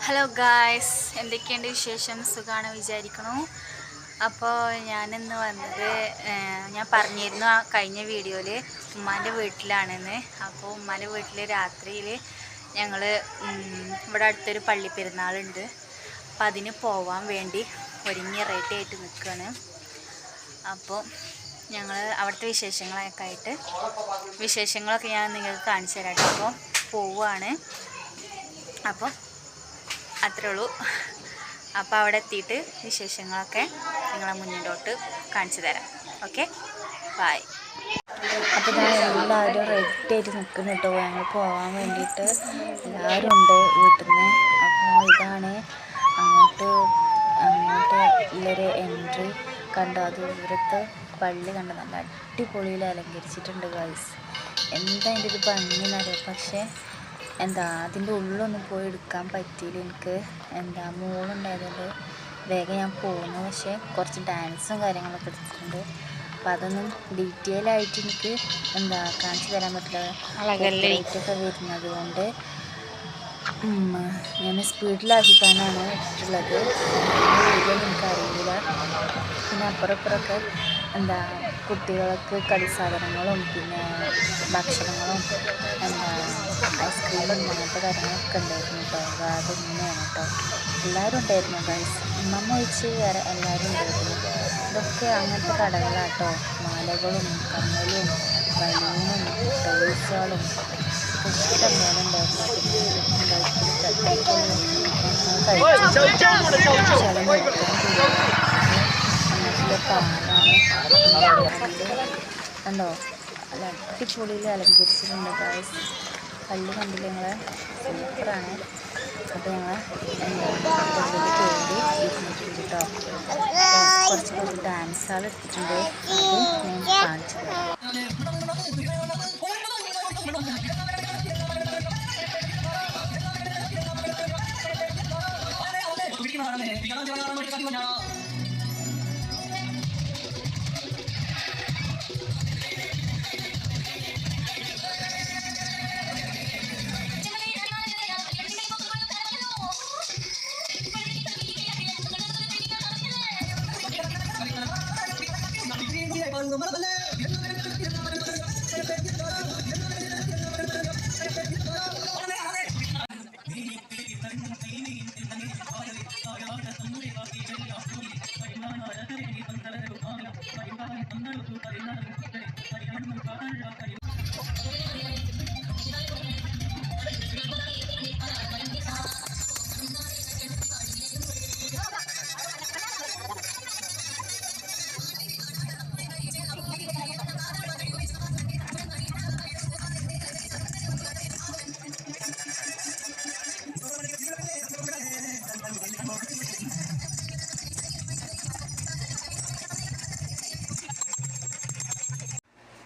Hello guys, എന്തൊക്കെയുണ്ട് വിശേഷം? സുഖമാണ് വിചാരിക്കണു. അപ്പോൾ ഞാനിന്ന് വന്നത് ഞാൻ പറഞ്ഞിരുന്നു കഴിഞ്ഞ വീഡിയോയിൽ ഉമ്മാൻ്റെ വീട്ടിലാണെന്ന്. അപ്പോൾ ഉമ്മാൻ്റെ വീട്ടിൽ രാത്രിയിൽ ഞങ്ങൾ ഇവിടെ അടുത്തൊരു പള്ളി പെരുന്നാളുണ്ട്. അപ്പോൾ അതിന് പോവാൻ വേണ്ടി ഒരുങ്ങി റെഡി ആയിട്ട് നിൽക്കുകയാണ്. അപ്പോൾ ഞങ്ങൾ അവിടുത്തെ വിശേഷങ്ങളൊക്കെ ഞാൻ നിങ്ങൾക്ക് കാണിച്ചു തരാം. അപ്പോൾ പോവുകയാണ്. അപ്പോൾ അത്രേ ഉള്ളൂ. അപ്പോൾ അവിടെ എത്തിയിട്ട് വിശേഷങ്ങളൊക്കെ നിങ്ങളെ മുന്നിലോട്ട് കാണിച്ചു തരാം. Okay, bye. അപ്പോൾ ഞാൻ എല്ലാവരും റെഡി ആയിട്ട് നിൽക്കുന്നു കേട്ടോ. ഞങ്ങൾ പോകാൻ വേണ്ടിയിട്ട് എല്ലാവരും ഉണ്ട് വീട്ടിൽ നിന്ന്. അപ്പോൾ ഇതാണ് അങ്ങോട്ട് ഉള്ളൊരു എൻട്രി കണ്ടോ. അത് ദൂരത്ത് പള്ളി കണ്ടോ, നല്ല അടിപൊളിയിൽ അലങ്കരിച്ചിട്ടുണ്ട് ഗൈസ്. എന്താ അതിൻ്റെ ഒരു ഭംഗിയെന്നറിയാം. പക്ഷേ അതിൻ്റെ ഉള്ളൊന്നും പോയി എടുക്കാൻ പറ്റിയില്ല എനിക്ക്. മോളുണ്ടായതുകൊണ്ട് വേഗം ഞാൻ പോകുന്നു. പക്ഷേ കുറച്ച് ഡാൻസും കാര്യങ്ങളൊക്കെ എടുത്തിട്ടുണ്ട്. അപ്പം അതൊന്നും ഡീറ്റെയിൽ ആയിട്ട് എനിക്ക് കാണിച്ചു തരാൻ പറ്റില്ല. ലൈറ്റൊക്കെ വരുന്നത് കൊണ്ട് ഞാൻ സ്പീഡിലാക്കിക്കാനാണ് ഇട്ടുള്ളത്. എനിക്കറിയില്ല. പിന്നെ അപ്പുറമൊക്കെ കുട്ടികൾക്ക് കളി സാധനങ്ങളും പിന്നെ ഭക്ഷണങ്ങളും ഐസ്ക്രീമും അങ്ങനത്തെ കാര്യങ്ങളൊക്കെ ഉണ്ടായിരുന്നു കേട്ടോ. അത് ഉമ്മയാണ് കേട്ടോ. എല്ലാവരും ഉണ്ടായിരുന്നു ഗൈസ്. ഉമ്മ ഒഴിച്ച് വേറെ എല്ലാവരും ഉണ്ടായിരുന്നു. ഇതൊക്കെ അങ്ങനത്തെ കടകളാട്ടോ. മാലകളും കമ്മലും ബലൂണും ടോയ്സുകളും ഇഷ്ടം പോലെ ഉണ്ടായിരുന്നു. കണ്ടോ, നല്ല അടിപൊളിയിൽ അലങ്കരിച്ചിട്ടുണ്ട് ഗൈസ്. പള്ളി കണ്ടില്ല നിങ്ങളെ, സൂപ്പറാണ്. അപ്പോൾ ഞങ്ങൾ കയറി ഇരുന്നിട്ടുണ്ട് കേട്ടോ. കുറച്ച് ഡാൻസുകൾ എടുത്തിട്ടുണ്ട്. അത് ഞാൻ കാണിച്ചു തരാം.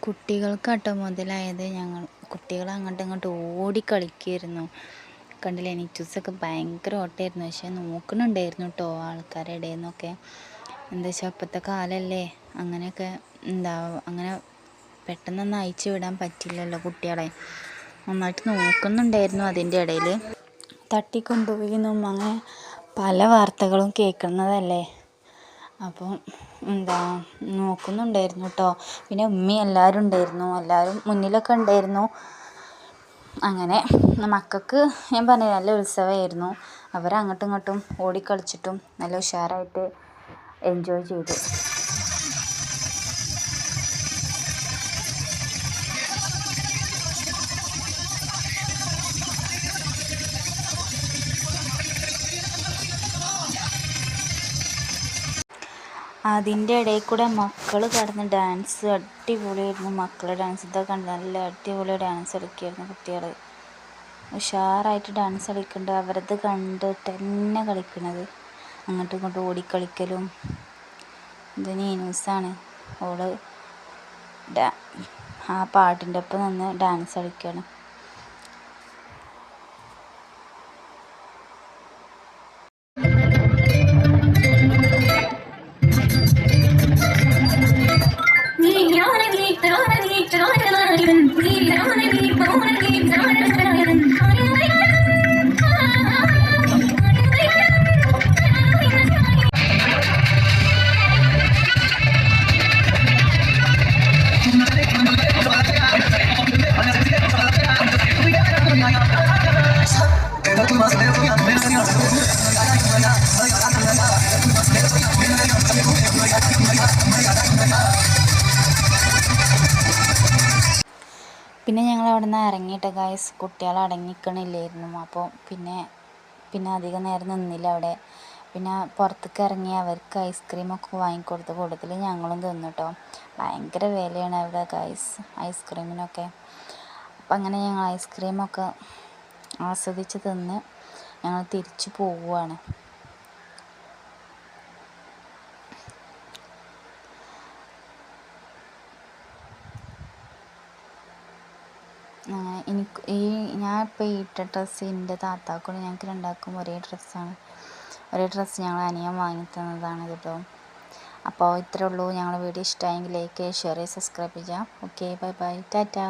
കുട്ടികൾക്കാട്ടോ മുതലായത്. കുട്ടികൾ അങ്ങോട്ടും ഇങ്ങോട്ടും ഓടി കളിക്കുമായിരുന്നു. കണ്ടില്ലേ, നെറ്റൂസൊക്കെ ഭയങ്കര ഓട്ടമായിരുന്നു. പക്ഷെ നോക്കണുണ്ടായിരുന്നു കേട്ടോ ആൾക്കാരുടെ ഇടയിൽ നിന്നൊക്കെ. എന്താ വെച്ചാൽ ഇപ്പോഴത്തെ കാലമല്ലേ, അങ്ങനെയൊക്കെ അങ്ങനെ പെട്ടെന്നൊന്നും അയച്ചു വിടാൻ പറ്റില്ലല്ലോ കുട്ടികളെ. നന്നായിട്ട് നോക്കുന്നുണ്ടായിരുന്നു. അതിൻ്റെ ഇടയിൽ തട്ടിക്കൊണ്ടുപോയിന്നും അങ്ങനെ പല വാർത്തകളും കേൾക്കുന്നതല്ലേ. അപ്പം നോക്കുന്നുണ്ടായിരുന്നു കേട്ടോ. പിന്നെ ഉമ്മയും എല്ലാവരും ഉണ്ടായിരുന്നു. എല്ലാവരും മുന്നിലൊക്കെ ഉണ്ടായിരുന്നു. അങ്ങനെ മക്കൾക്ക് ഞാൻ പറഞ്ഞു നല്ല ഉത്സവമായിരുന്നു. അവരങ്ങോട്ടും ഇങ്ങോട്ടും ഓടിക്കളിച്ചിട്ടും നല്ല ഉഷാറായിട്ട് എൻജോയ് ചെയ്തു. അതിൻ്റെ ഇടയിൽ കൂടെ മക്കൾ കടന്ന് ഡാൻസ് അടിപൊളിയായിരുന്നു. മക്കളുടെ ഡാൻസ് ഇതൊക്കെ കണ്ട് നല്ല അടിപൊളി ഡാൻസ് കളിക്കുമായിരുന്നു കുട്ടികൾ. ഉഷാറായിട്ട് ഡാൻസ് കളിക്കുന്നുണ്ട്. അവരത് കണ്ടിട്ട് തന്നെ കളിക്കണത്. അങ്ങോട്ടും ഇങ്ങോട്ടും ഓടിക്കളിക്കലും. ഇത് നീനൂസാണ്. ഓള് ആ പാട്ടിൻ്റെ ഒപ്പം നിന്ന് ഡാൻസ് കളിക്കുകയാണ്. പിന്നെ ഞങ്ങൾ അവിടെ നിന്ന് ഇറങ്ങിയിട്ട് ഗൈസ്, കുട്ടികൾ അടങ്ങിക്കണില്ലായിരുന്നു. അപ്പോൾ പിന്നെ അധികം നേരം നിന്നില്ല അവിടെ. പിന്നെ പുറത്തേക്ക് ഇറങ്ങി അവർക്ക് ഐസ്ക്രീമൊക്കെ വാങ്ങിക്കൊടുത്ത് കൂട്ടത്തിൽ ഞങ്ങളും തിന്നു കേട്ടോ. ഭയങ്കര വിലയാണ് അവിടെ ഗൈസ് ഐസ്ക്രീമിനൊക്കെ. അപ്പം അങ്ങനെ ഞങ്ങൾ ഐസ്ക്രീമൊക്കെ ആസ്വദിച്ച് തിന്ന് ഞങ്ങൾ തിരിച്ചു പോവുകയാണ്. ഞാൻ ഇപ്പോൾ ഇട്ട ഡ്രസ്സ് എൻ്റെ താത്താക്കൂടെ ഞങ്ങൾക്ക് രണ്ടാൾക്കും ഒരേ ഡ്രസ്സാണ്. ഒരേ ഡ്രസ്സ് ഞങ്ങൾ അനിയൻ വാങ്ങി തന്നതാണ് കേട്ടോ. അപ്പോൾ ഇത്രേ ഉള്ളൂ. ഞങ്ങളുടെ വീഡിയോ ഇഷ്ടമായെങ്കിൽ ലൈക്ക് ചെയ്യുക, ഷെയർ ചെയ്യുക, സബ്സ്ക്രൈബ് ചെയ്യുക. Okay, bye bye, Tata.